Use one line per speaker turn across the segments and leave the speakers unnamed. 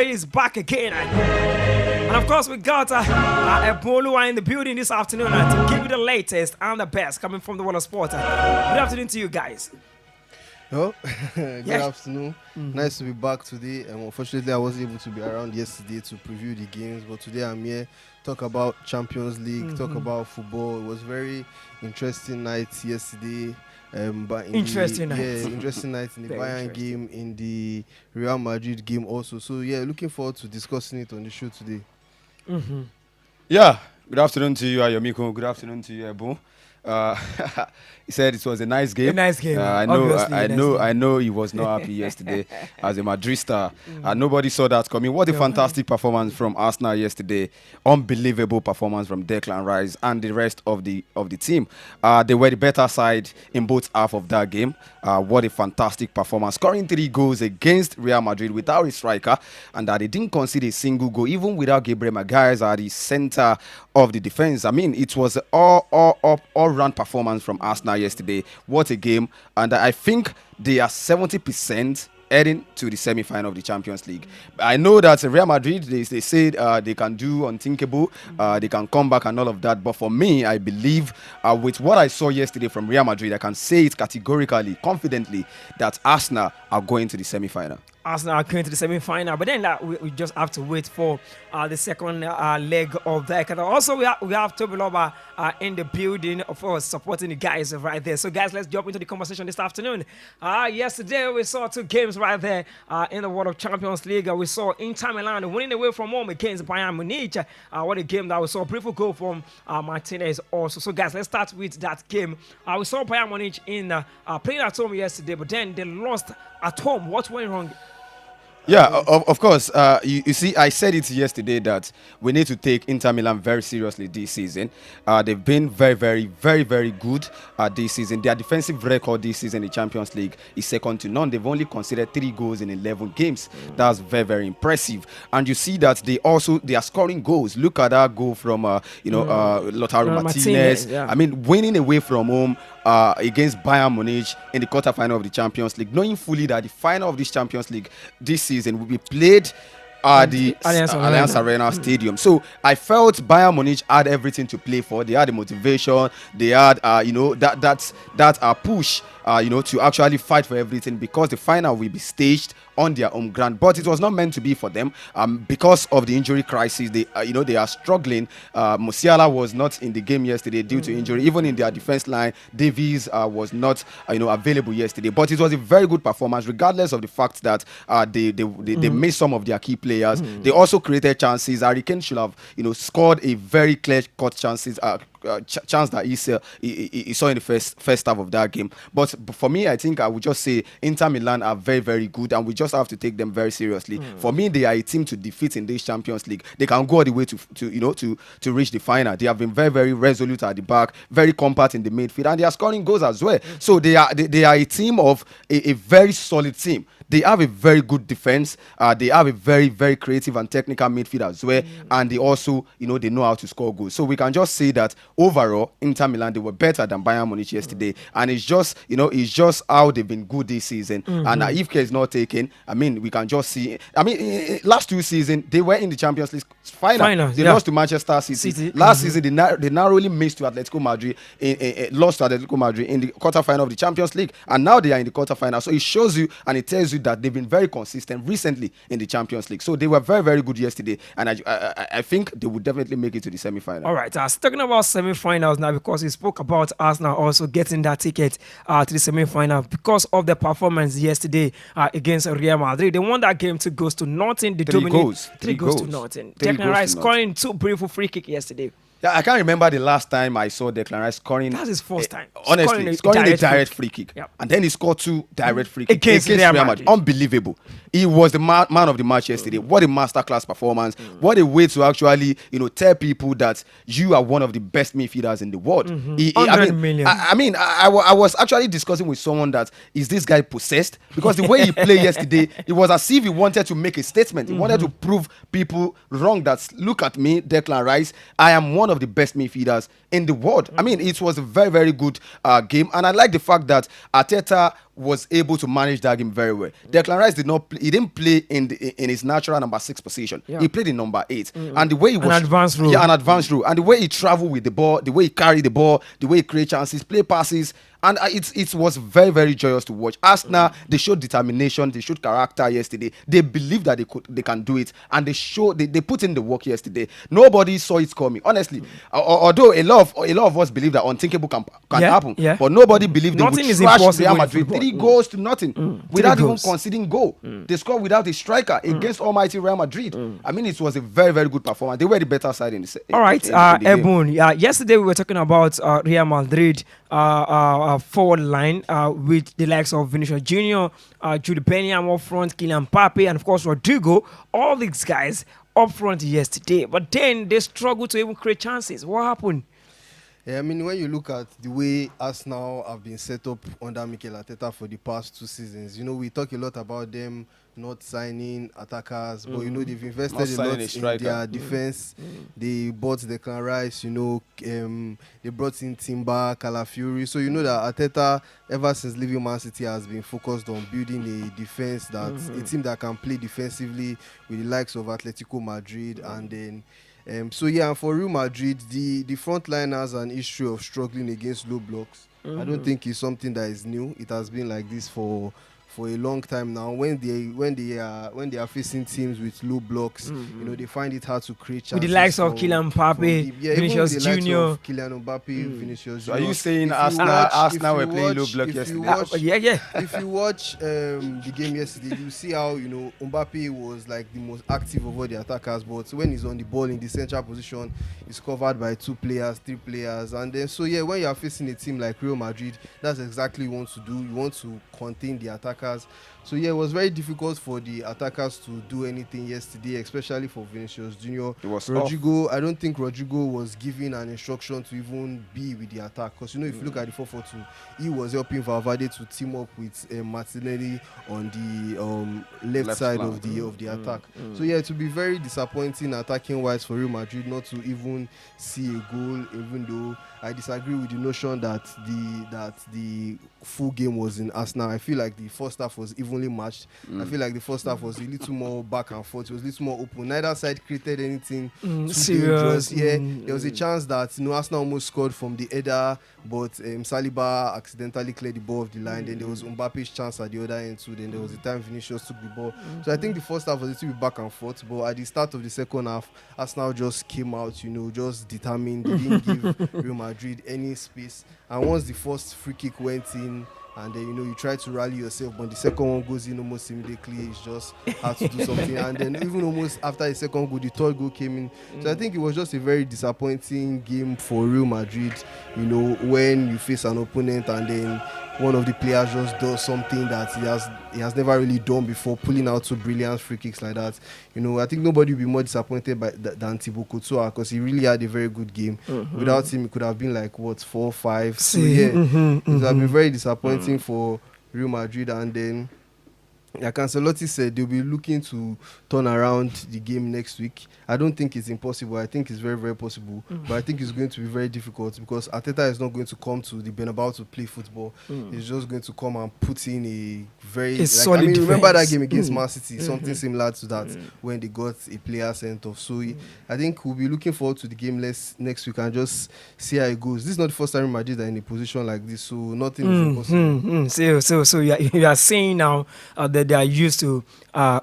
boy is back again. And of course, we got Ebolu in the building this afternoon to give you the latest and the best coming from the world of sport. Good afternoon to you guys.
Oh, good afternoon. Nice to be back today. Unfortunately, I wasn't able to be around yesterday to preview the games, but today I'm here talk about Champions League, talk about football. It was very interesting night yesterday.
Interesting night
in the Bayern game, in the Real Madrid game also. So yeah, looking forward to discussing it on the show today.
Yeah, good afternoon to you, Ayomikun. Good afternoon to you, Ebu. He said it was a nice game.
A nice game.
I know he was not happy yesterday as a Madrista. Nobody saw that coming. What a fantastic performance from Arsenal yesterday. Unbelievable performance from Declan Rice and the rest of the team. They were the better side in both half of that game. What a fantastic performance. Scoring 3 goals against Real Madrid without a striker, and that they didn't concede a single goal, even without Gabriel Magalhaes at the center of the defense. I mean, it was all-round performance from Arsenal yesterday. What a game. And I think they are 70% heading to the semi-final of the Champions League. I know that Real Madrid, they said they can do unthinkable, they can come back and all of that. But for me, I believe with what I saw yesterday from Real Madrid, I can say it categorically, confidently, that Arsenal are going to the semi-final.
Arsenal are going to the semi-final, but then we just have to wait for the second leg of that. And also, we have Toby Loba in the building for supporting the guys right there. So, guys, let's jump into the conversation this afternoon. Yesterday, we saw 2 games right there in the World of Champions League. We saw Inter Milan winning away from home against Bayern Munich. What a game that we saw. Beautiful goal from Martinez also. So, guys, let's start with that game. We saw Bayern Munich playing at home yesterday, but then they lost at home. What went wrong?
Yeah, of course. You see, I said it yesterday that we need to take Inter Milan very seriously this season. They've been very, very, very, very good this season. Their defensive record this season in the Champions League is second to none. They've only conceded 3 goals in 11 games. That's very, very impressive. And you see that they are scoring goals. Look at that goal from Lautaro Martinez.
Yeah.
I mean, winning away from home against Bayern Munich in the quarterfinal of the Champions League, knowing fully that the final of this Champions League this season will be played at the Allianz Arena Stadium. So I felt Bayern Munich had everything to play for. They had the motivation. They had that push to actually fight for everything, because the final will be staged on their home ground. But it was not meant to be for them because of the injury crisis. They are struggling. Musiala was not in the game yesterday due to injury. Even in their defense line, Davies was not available yesterday. But it was a very good performance, regardless of the fact that they missed some of their key players. They also created chances. Harry Kane should have scored a very clear-cut chance that he saw in the first half of that game. But for me, I think I would just say Inter Milan are very, very good, and we just have to take them very seriously. For me, they are a team to defeat in this Champions League. They can go all the way to reach the final. They have been very, very resolute at the back, very compact in the midfield, and they are scoring goals as well. So they are a team of a very solid team. They have a very good defense. They have a very, very creative and technical midfield as well. And they also, they know how to score goals. So we can just say that overall, Inter Milan, they were better than Bayern Munich yesterday. And it's just how they've been good this season. And if care is not taken, I mean, we can just see. I mean, last 2 seasons, they were in the Champions League final. They lost to Manchester City. Last season, they narrowly missed to Atletico Madrid. Lost to Atletico Madrid in the quarterfinal of the Champions League. And now they are in the quarterfinal. So it shows you and it tells you that they've been very consistent recently in the Champions League. So they were very, very good yesterday, and I think they would definitely make it to the semi-final.
All right, talking about semi-finals now, because we spoke about Arsenal also getting that ticket to the semi-final because of the performance yesterday against Real Madrid. They won that game 2 goals to nothing. They
3 goals.
3 goals to nothing. Declan Rice scoring 2 beautiful free kicks yesterday.
Yeah, I can't remember the last time I saw Declan Rice scoring.
That's his first time.
Honestly, scoring a direct free kick.
Yep.
And then he scored 2 direct free kicks
against Real Madrid.
Unbelievable. He was the man of the match yesterday. What a masterclass performance. What a way to actually, tell people that you are one of the best midfielders in the world. I was actually discussing with someone that, is this guy possessed? Because the way he played yesterday, it was as if he wanted to make a statement. He wanted to prove people wrong that, look at me, Declan Rice, I am one of the best midfielders in the world. I mean, it was a very, very good game. And I like the fact that Arteta was able to manage that game very well. Declan Rice did not play, he didn't play in his natural number 6 position. He played in number 8. And the way he was
an advanced role.
Yeah, an advanced role. And the way he traveled with the ball, the way he carried the ball, the way he created chances, play passes, and it was very, very joyous to watch. Arsenal, they showed determination, they showed character yesterday. They believed that they can do it, and they put in the work yesterday. Nobody saw it coming. Honestly, although a lot of us believe that unthinkable can happen, but nobody believed they would trash Real Madrid 3 goals to nothing without even conceding goal. They scored without a striker against almighty Real Madrid. I mean, it was a very, very good performance. They were the better side in the
All right, Ebon. Yesterday we were talking about Real Madrid forward line with the likes of Vinicius Junior, Jude Bellingham up front, Kylian Mbappe, and of course Rodrigo. All these guys up front yesterday, but then they struggled to even create chances. What happened?
Yeah, I mean, when you look at the way Arsenal have been set up under Mikel Arteta for the past 2 seasons, we talk a lot about them not signing attackers, but they've invested a lot in their defense. They bought Declan Rice, they brought in Timber, Calafiori. So that Arteta, ever since leaving Man City, has been focused on building a defense a team that can play defensively with the likes of Atletico Madrid, and then. For Real Madrid, the frontline has an issue of struggling against low blocks. I don't think it's something that is new. It has been like this for a long time now. When they are facing teams with low blocks, they find it hard to create chances.
With the likes of Kylian Mbappe, Vinicius Junior,
Kylian Mbappe, Vinicius Junior.
So are you saying Arsenal were playing low block yesterday?
If you watch the game yesterday, you see how Mbappe was like the most active of all the attackers, but when he's on the ball in the central position, he's covered by 2 players, 3 players, and then when you are facing a team like Real Madrid, that's exactly what you want to do. You want to contain the attackers. So it was very difficult for the attackers to do anything yesterday, especially for Vinicius Junior.
It was
Rodrigo. I don't think Rodrigo was given an instruction to even be with the attack, because if you look at the 4-4-2, he was helping Valverde to team up with Martinelli on the left side of the attack. So it will be very disappointing attacking wise for Real Madrid not to even see a goal, even though I disagree with the notion that the full game was in Arsenal. I feel like the first half was evenly matched. I feel like the first half was a little more back and forth. It was a little more open. Neither side created anything too serious. There was a chance that Arsenal almost scored from the header, but Saliba accidentally cleared the ball off the line. Then there was Mbappe's chance at the other end too. Then there was the time Vinicius took the ball. So I think the first half was a little bit back and forth, but at the start of the second half, Arsenal just came out, just determined. They didn't give Real Madrid any space. And once the first free kick went in, and then you try to rally yourself, but the second one goes in almost immediately. It's just hard to do something. And then even almost after the second goal, the third goal came in. So I think it was just a very disappointing game for Real Madrid. When you face an opponent and then one of the players just does something that he has never really done before, pulling out 2 brilliant free kicks like that. I think nobody would be more disappointed than Thibaut Courtois, because he really had a very good game. Without him, it could have been like 4, 5. So it would have been very disappointing for Real Madrid. And then like Ancelotti said, they'll be looking to turn around the game next week. I don't think it's impossible. I think it's very, very possible. But I think it's going to be very difficult, because Arteta is not going to come to the Bernabeu to play football. He's just going to come and put in a very
solid defense.
Remember that game against Man City, something similar to that, when they got a player sent off. So I think we'll be looking forward to the game next week and just see how it goes. This is not the first time Real Madrid are in a position like this, so nothing is impossible.
So you are saying now that they are used to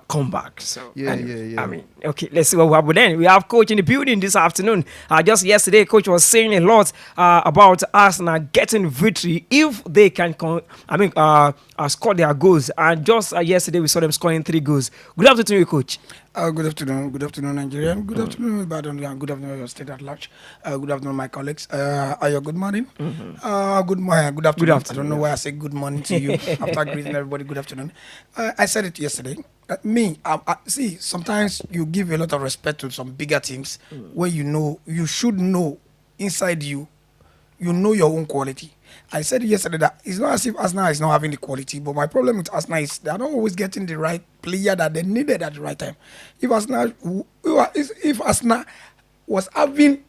come back. So
yeah.
I mean, okay, let's see what will happen then. We have coach in the building this afternoon. Just yesterday, coach was saying a lot about Arsenal getting victory if they can score their goals. And just yesterday, we saw them scoring 3 goals. Good afternoon to you, coach.
Good afternoon, Nigeria. Good afternoon, Ibadan. Good afternoon, your state at large. Good afternoon, my colleagues. Good morning. Good afternoon. I don't know why I say good morning to you after greeting everybody. Good afternoon. I said it yesterday. See, sometimes you give a lot of respect to some bigger teams where you should know inside you know your own quality. I said yesterday that it's not as if Arsenal is not having the quality, but my problem with Arsenal is they are not always getting the right player that they needed at the right time. If Arsenal was having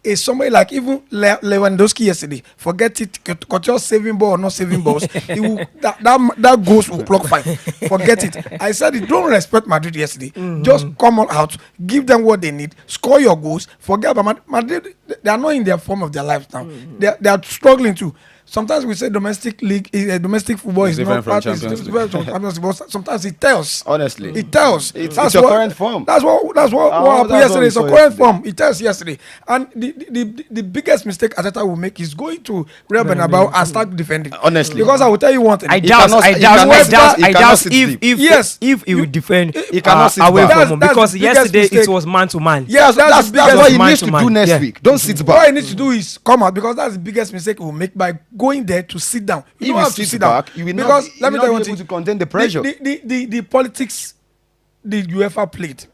is somebody like even Lewandowski yesterday. Forget it, Couture saving ball or not saving balls. He will, that goals will clock 5. Forget it. I said it. Don't respect Madrid yesterday. Just come on out, give them what they need, score your goals. Forget about Madrid. They are not in their form of their life now. They are struggling too. Sometimes we say domestic league, domestic football is not
from Champions League.
Sometimes it tells.
Honestly,
it tells.
It's your current form.
That's what happened yesterday. It's a current form. It tells yesterday. And the biggest mistake Arteta will make is going to Real Bernabeu and start defending.
Honestly,
because I will tell you one thing.
I doubt if he will defend away from home, because yesterday it was man to man.
Yes, that's what he needs to do next week. Don't sit back.
What he needs to do is come out, because that's the biggest mistake he will make by going there to sit down. You don't have to sit down, because let me tell you one thing.
To contain the pressure.
The politics the UEFA played.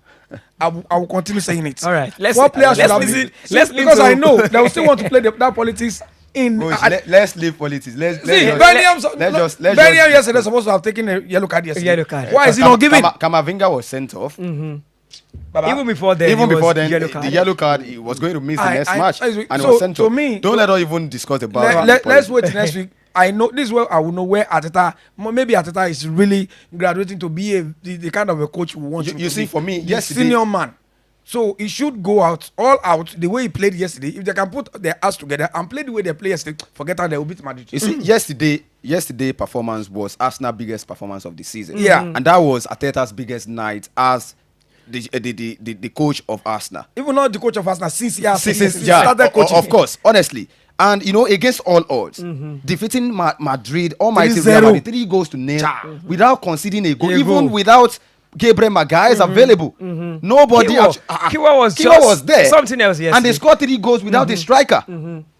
I will continue saying it.
All right.
Let's because I know they will still want to play that politics.
Let's leave politics.
Bellingham yesterday supposed to have taken a yellow card yesterday. Why is he not giving?
Kamavinga was sent off.
Even before then,
the yellow card, he was going to miss the next match, and it was sent off. Don't let us even discuss about it.
Let's wait till next week. I know this is where I will know where maybe Arteta is really graduating to be the kind of a coach we want.
You see, for me, yesterday,
senior man. So he should go all out the way he played yesterday. If they can put their ass together and play the way they play yesterday, forget how they will beat Madrid.
You see, yesterday performance was Arsenal's biggest performance of the season.
Yeah,
and that was Arteta's biggest night as the coach of Arsenal.
Even not the coach of Arsenal since he started coaching.
Of course, honestly. And against all odds, defeating Madrid, almighty Real Madrid, 3 goals to nil, without conceding a goal, even without Gabriel Magalhaes available. Nobody.
Kiwa
was there.
Something else, yes.
And they scored 3 goals without a striker,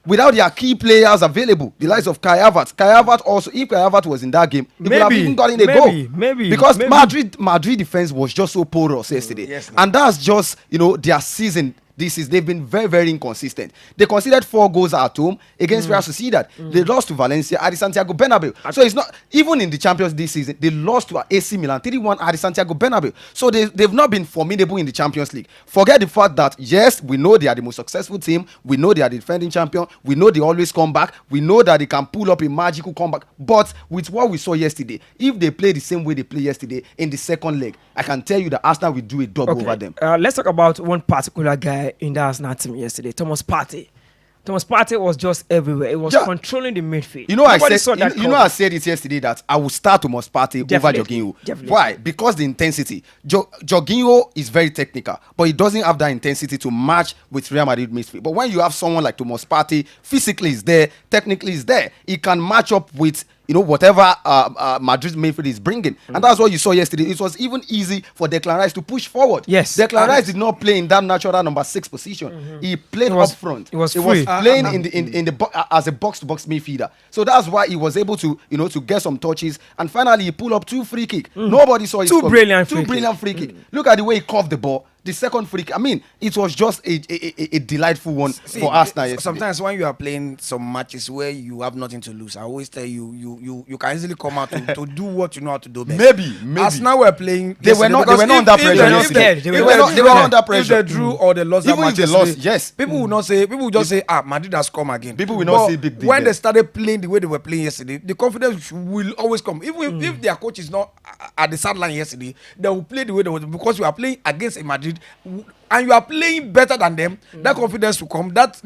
without their key players available, the likes of Kai Havertz. Kai Havertz also, if Kai Havertz was in that game, he could have even gotten a goal.
Maybe
because Madrid defense was just so porous yesterday, and that's just their season. They've been very, very inconsistent. They conceded 4 goals at home against Real Sociedad. They lost to Valencia at the Santiago Bernabeu. So it's not even in the Champions this season. They lost to AC Milan 3-1 at the Santiago Bernabeu. So they've not been formidable in the Champions League. Forget the fact that yes, we know they are the most successful team. We know they are the defending champion. We know they always come back. We know that they can pull up a magical comeback. But with what we saw yesterday, if they play the same way they played yesterday in the second leg, I can tell you that Arsenal will do a double over them.
Let's talk about one particular guy in the Arsenal team yesterday, Thomas Partey. Thomas Partey was just everywhere. It was controlling the midfield.
I said it yesterday that I will start Thomas Partey over Jorginho. Why? Because the intensity. Jorginho is very technical, but he doesn't have that intensity to match with Real Madrid midfield. But when you have someone like Thomas Partey, physically is there, technically is there, he can match up with whatever Madrid midfield is bringing. And that's what you saw yesterday. It was even easy for Declan Rice to push forward.
Yes.
Declan Rice did not play in that natural number 6 position. He played up front.
He was
playing as a box-to-box midfielder. So that's why he was able to, to get some touches. And finally, he pulled up 2 free kicks. Nobody saw it.
Two brilliant
free kicks. Look at the way he cuffed the ball. The second free kick, it was just a delightful one for Arsenal yesterday.
Sometimes when you are playing some matches where you have nothing to lose, I always tell you can easily come out to do what you know how to do best.
Maybe.
Arsenal were playing.
They were not under pressure. They were not under pressure.
If they drew or they lost,
even if they lost, yes.
People will not say. People will just say, Madrid has come again.
People will not say big deal.
When they started playing the way they were playing yesterday, the confidence will always come. Even if their coach is not at the sideline yesterday, they will play the way they were, because you are playing against a Madrid. And you are playing better than them, that confidence will come. That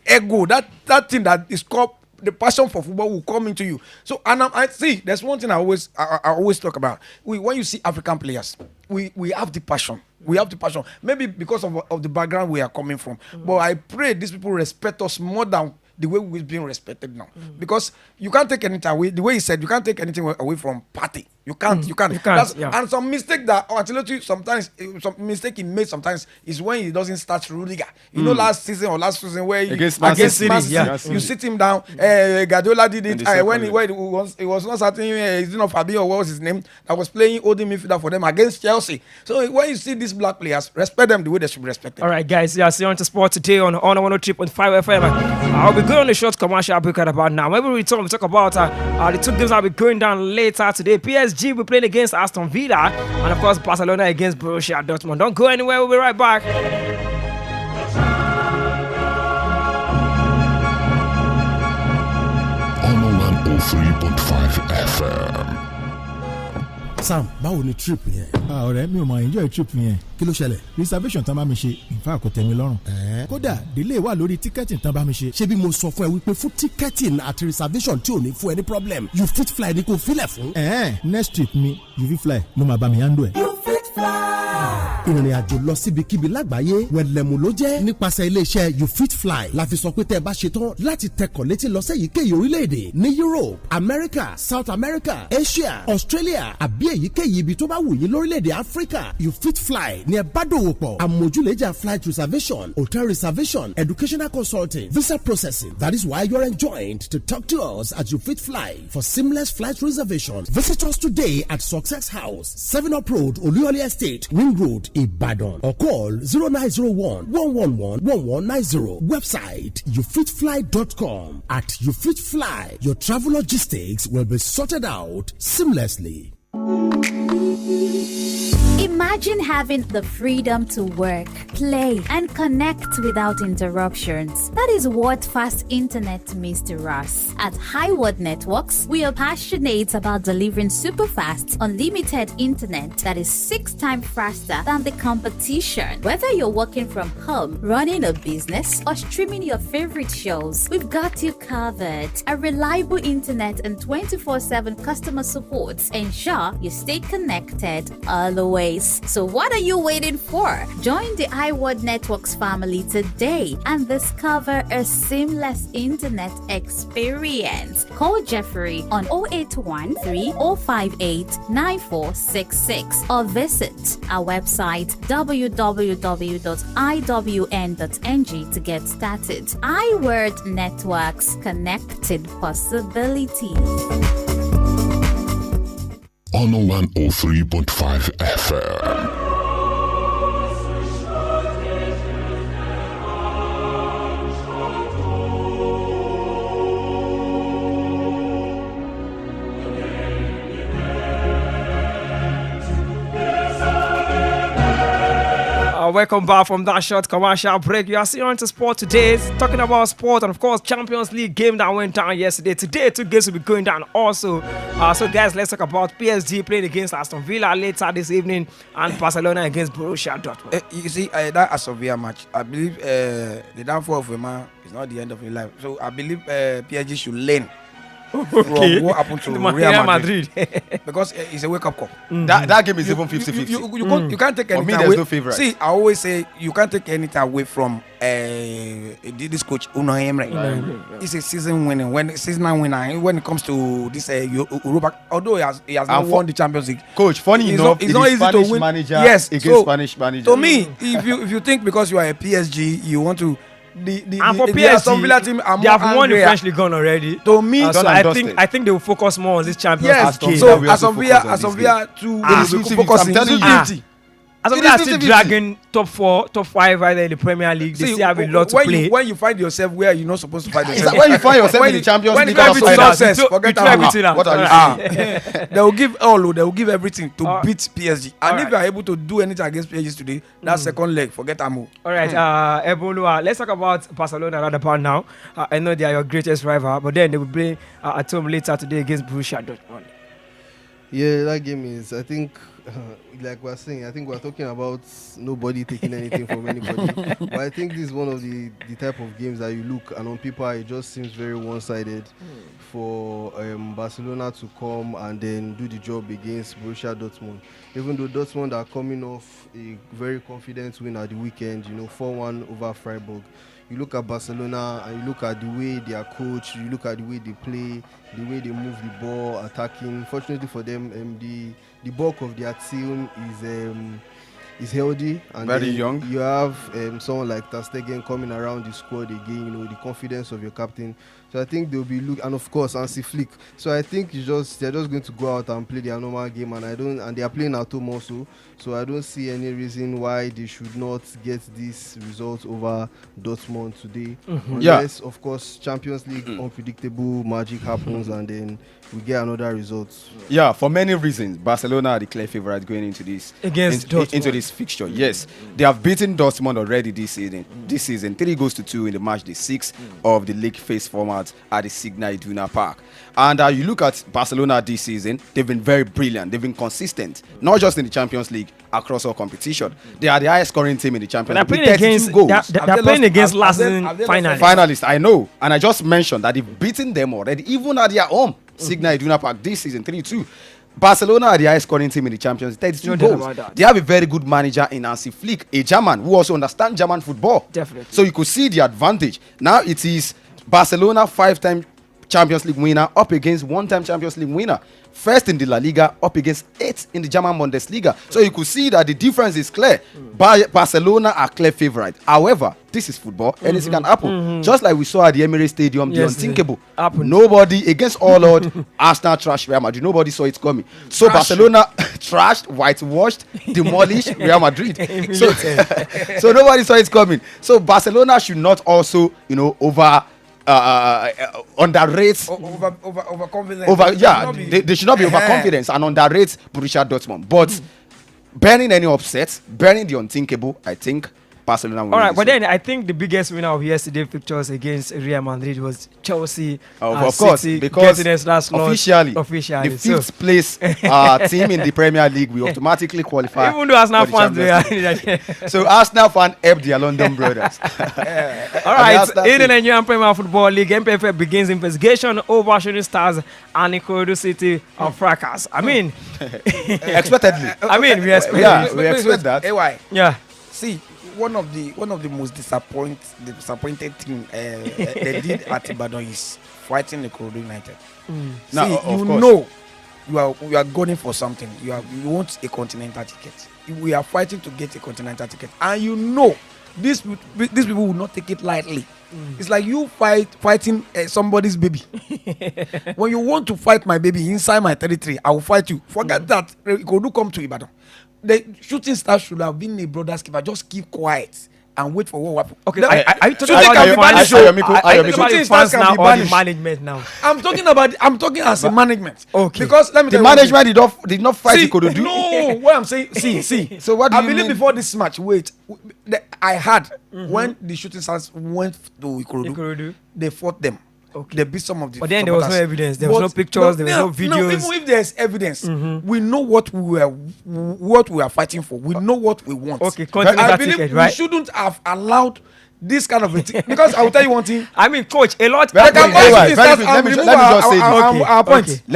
ego, that thing that is called the passion for football will come into you. So, and I see, there's one thing I always talk about. When you see African players, we have the passion. We have the passion. Maybe because of the background we are coming from. But I pray these people respect us more than the way we're being respected now. Because you can't take anything away. The way he said, you can't take anything away from Partey. You can't. And some mistake that Ancelotti sometimes, some mistake he made sometimes is when he doesn't start Rudiger. Last season where
against Man City,
you sit him down. Guardiola did it when it was not certain. Is not Fabio, what was his name? That was playing holding midfielder for them against Chelsea. So when you see these black players, respect them the way they should be respected.
All right, guys. See on to sport today on 103.5 FM. I'll be going on a short commercial break at about now. When we return, we talk about the 2 games I'll be going down later today. PSG will be playing against Aston Villa, and of course Barcelona against Borussia Dortmund. Don't go anywhere. We'll be right back.
103.5 FM.
Sam, báwo ni trip yẹn?
Ọ̀rẹ́ mi ò mọ enjoy trip yẹn.
Kí ló ṣẹlẹ̀?
Reservation tán bá mi ṣe, in fact kò tẹ́ mi lọ́rùn. Kódà delay wà lórí tíkẹ́ẹ̀tì tán bá mi ṣe.
Ṣé bí mo sọ fún ẹ wípé fún ticketing àti reservation tí ò ní fún ẹ ní problem, you fit fly ní kò filẹ̀ fún.
Next trip mi, you fit fly ló máa bá mi handle ẹ̀.
You fit fly. Ìrìn àjò lọ síbikíbi lágbàáyé wẹ̀lẹ̀mú ló jẹ́ nípasẹ̀ iléeṣẹ́ You Fit Fly. La fi sọ pé tẹ́ ẹ bá ṣe tán láti tẹkọ̀ létí lọ sí èyíkéyìí orílẹ̀-èdè ní Europe, America, South America, Asia, Australia àbí èyíkéyìí ibi tó bá wù yín lórílẹ̀-èdè Africa. You Fit Fly ní ẹ bá dòwò pọ̀. Àmójúlẹ̀jà flight reservation, hotel reservation, educational consulting, visa processing. That is why you're enjoined to talk to us at You Fit Fly for seamless flight reservations. Visit us today at Success House, 7 Up Road, Oluyole Estate, Ring Road, Ibadan, or call 0901-111-1190. Website youfitfly.com. At You Fit Fly, your travel logistics will be sorted out seamlessly.
Imagine having the freedom to work, play, and connect without interruptions. That is what fast internet means to us. At Highwood Networks, we are passionate about delivering super fast, unlimited internet that is 6 times faster than the competition. Whether you're working from home, running a business, or streaming your favorite shows, we've got you covered. A reliable internet and 24/7 customer support ensure you stay connected always. So what are you waiting for? Join the iWorld Networks family today and discover a seamless internet experience. Call Jeffrey on 081 3058 9466 or visit our website www.iwn.ng to get started. iWorld Networks, connected possibilities.
On 103.5 FM.
Welcome back from that short commercial break. You are still on to sport today, talking about sport and of course Champions League game that went down yesterday. Today, 2 games will be going down also. So guys, let's talk about PSG playing against Aston Villa later this evening and Barcelona against Borussia Dortmund.
You see, that Aston Villa match, I believe the downfall of a man is not the end of his life. So I believe PSG should learn from what happened to Real Madrid. Because it's a wake-up call.
That game is even 50-50.
You can't take anything
there's
away.
no favorite.
See, I always say you can't take anything away from this coach Unai Emery. He's a season winner. When it comes to this Europa, although he has not won the Champions League.
Coach, funny enough,
it's not easy
Spanish
to win.
Manager against Spanish manager.
To me, if you think because you are a PSG, you want to.
And for PSG,
Villa team
they have won the French League already.
To me,
so I think they will focus more on this Champions League.
Yes, so Aston Villa too.
I'm telling you.
As of now, still dragging top 4, top 5 either in the Premier League. They still have a lot to play.
When you find yourself where you're not supposed to find yourself,
when you find yourself in the Champions League,
forget
everything. What are you
saying? They will give all. They will give everything to beat PSG. And if you are able to do anything against PSG today, that second leg, forget Amo.
All right, Ebolu, let's talk about Barcelona right about now. I know they are your greatest rival, but then they will play at home later today against Borussia Dortmund.
Yeah, that game is, I think, like we're saying, I think we're talking about nobody taking anything from anybody. But I think this is one of the type of games that you look and on paper it just seems very one-sided for Barcelona to come and then do the job against Borussia Dortmund. Even though Dortmund are coming off a very confident win at the weekend, 4-1 over Freiburg. You look at Barcelona and you look at the way they are coached, you look at the way they play, the way they move the ball, attacking. Fortunately for them, the bulk of their team is healthy. And
very young.
You have someone like Ter Stegen coming around the squad again, the confidence of your captain. So I think they'll be and of course Hansi Flick. So I think they're just going to go out and play their normal game, and they are playing at home also. So I don't see any reason why they should not get this result over Dortmund today. Unless, of course, Champions League unpredictable magic happens and then we get another result.
Yeah, for many reasons, Barcelona are the clear favourites going into this into this fixture. Yes, they have beaten Dortmund already this season. 3-2 in the match day 6 of the league phase format at the Signal Iduna Park. And you look at Barcelona this season, they've been very brilliant. They've been consistent, not just in the Champions League, across all competition. They are the highest scoring team in the Champions League.
They're playing against
goals.
They're playing against last season
finalists. I know, and I just mentioned that they've beaten them already, even at their home. Signal Iduna Park this season 3-2. Barcelona are the highest scoring team in the Champions League, 32 goals. They have a very good manager in Hansi Flick, a German who also understands German football.
Definitely.
So you could see the advantage. Now it is Barcelona, 5-time Champions League winner, up against 1-time Champions League winner. First in the La Liga, up against 8 in the German Bundesliga. So you could see that the difference is clear. Barcelona are clear favorite. However, this is football. Anything can happen. Just like we saw at the Emirates Stadium, the unthinkable. Nobody, against all odds, Arsenal trashed Real Madrid. Nobody saw it coming. So Barcelona trashed, whitewashed, demolished Real Madrid. So nobody saw it coming. So Barcelona should not also, underrate
overconfidence.
They should not be overconfident and underrate Borussia Dortmund. But bearing any upset, bearing the unthinkable, I think Barcelona will.
All right, but then I think the biggest winner of yesterday's pictures against Real Madrid was Chelsea.
Of course,
City
because
officially,
the fifth place team in the Premier League will automatically qualify.
Even though Arsenal fans,
so Arsenal fan helped their London brothers.
All right, in the Nigerian Premier Football League, MPFL begins investigation over Shooting Stars and Ikorodu City of fracas. I mean,
expectedly.
I mean, we expect.
Yeah, we expect that.
AY.
Yeah.
See, one of the most disappointed thing they did at Ibadan is fighting the Ikorodu United.
Now,
see, you know, you are going for something. You want a continental ticket. We are fighting to get a continental ticket, and you know, these people will not take it lightly. It's like you fighting somebody's baby. When you want to fight my baby inside my territory, I will fight you. Forget that. Ikorodu come to Ibadan. The Shooting Stars should have been a brother's keeper. Just keep quiet and wait for what will happen.
Okay, I talking
about
the fans now or the management now?
I'm talking as a management.
Okay.
Because let me
the management did not fight Ikorodu.
No, what I'm saying, see.
So what do
I
you
believe
mean?
before this match, I had when the Shooting Stars went to Ikorodu, they fought them.
Okay.
They beat some of the.
But then there was no evidence. There was no pictures. There was no videos.
No, even if there's evidence, we know what we are fighting for. We know what we want.
Okay,
I believe we shouldn't have allowed this kind of a thing, because I will tell you one thing.
I mean, coach, a lot.
Let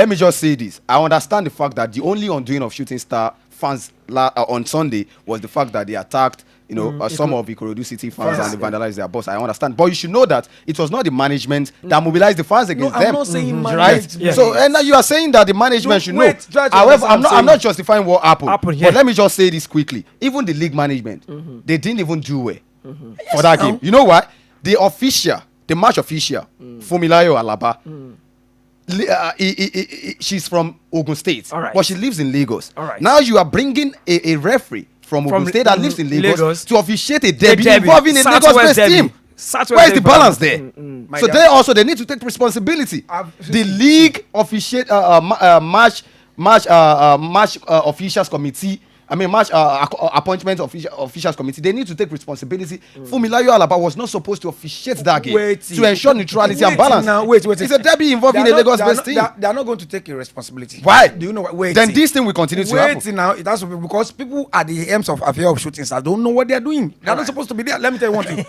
me just say this. I understand the fact that the only undoing of Shooting Star fans on Sunday was the fact that they attacked some of Ikorodu City fans and they vandalized their bus. I understand, but you should know that it was not the management that mobilized the fans against them.
I'm not saying management,
right?
Yeah.
So and now you are saying that the management should know. However, I'm not justifying what happened.
Yeah.
But let me just say this quickly. Even the league management, they didn't even do well for that game. You know why? The match official, Fumilayo Alaba. She's from Ogun State, but she lives in Lagos. Now you are bringing a referee from Ogun State that lives in Lagos to officiate a derby involving a Lagos-based team. Where is the balance there? So they need to take responsibility. The league officiate match officials committee. Match appointment officials committee. They need to take responsibility. Fumilayo Alaba was not supposed to officiate that game to ensure neutrality and balance. It's a derby involving a Lagos-based team.
They are not going to take a responsibility.
Why?
Do you know what?
Then this thing will continue to happen.
Wait now. It has to be because people at the helms of affair of Shooting Stars don't know what they are doing. They are not supposed to be there. Let me tell you one thing.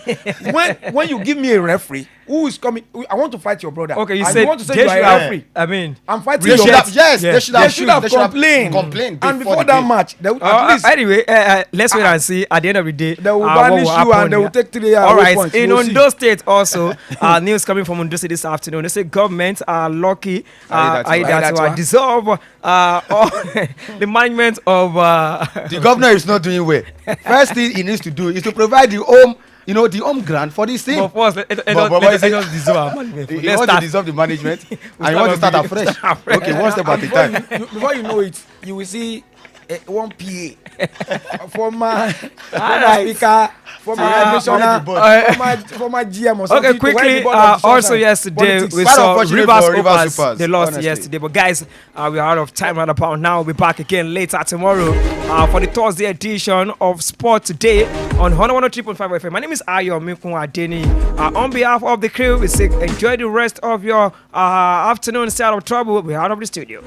when you give me a referee who is coming, I want to fight your brother.
Okay, you
want to say you are a referee.
I mean,
I'm fighting
your
brother.
Yes, they should have
complained. And before that match,
anyway, let's wait and see. At the end of the day,
they will banish you and they will take 3 years.
All right. In Ondo State, also, news coming from Ondo State this afternoon. They say government are lucky to dissolve the management of.
The governor is not doing well. First thing he needs to do is to provide the home. the home grant for this team.
But first, let's dissolve our management.
You want to dissolve the management and you want to start afresh. Okay, one step at a time.
Before you know it, you will see one PA, former speaker, former admissioner, former GM or something.
Okay, quickly. Also yesterday we saw Rivers Hoopers. They lost yesterday, but guys, we are out of time right about now. We'll be back again later tomorrow for the Thursday edition of Sport Today on 103.5 FM. My name is Ayomikun Adeniyi. On behalf of the crew, we say enjoy the rest of your afternoon. Stay out of trouble. We're out of the studio.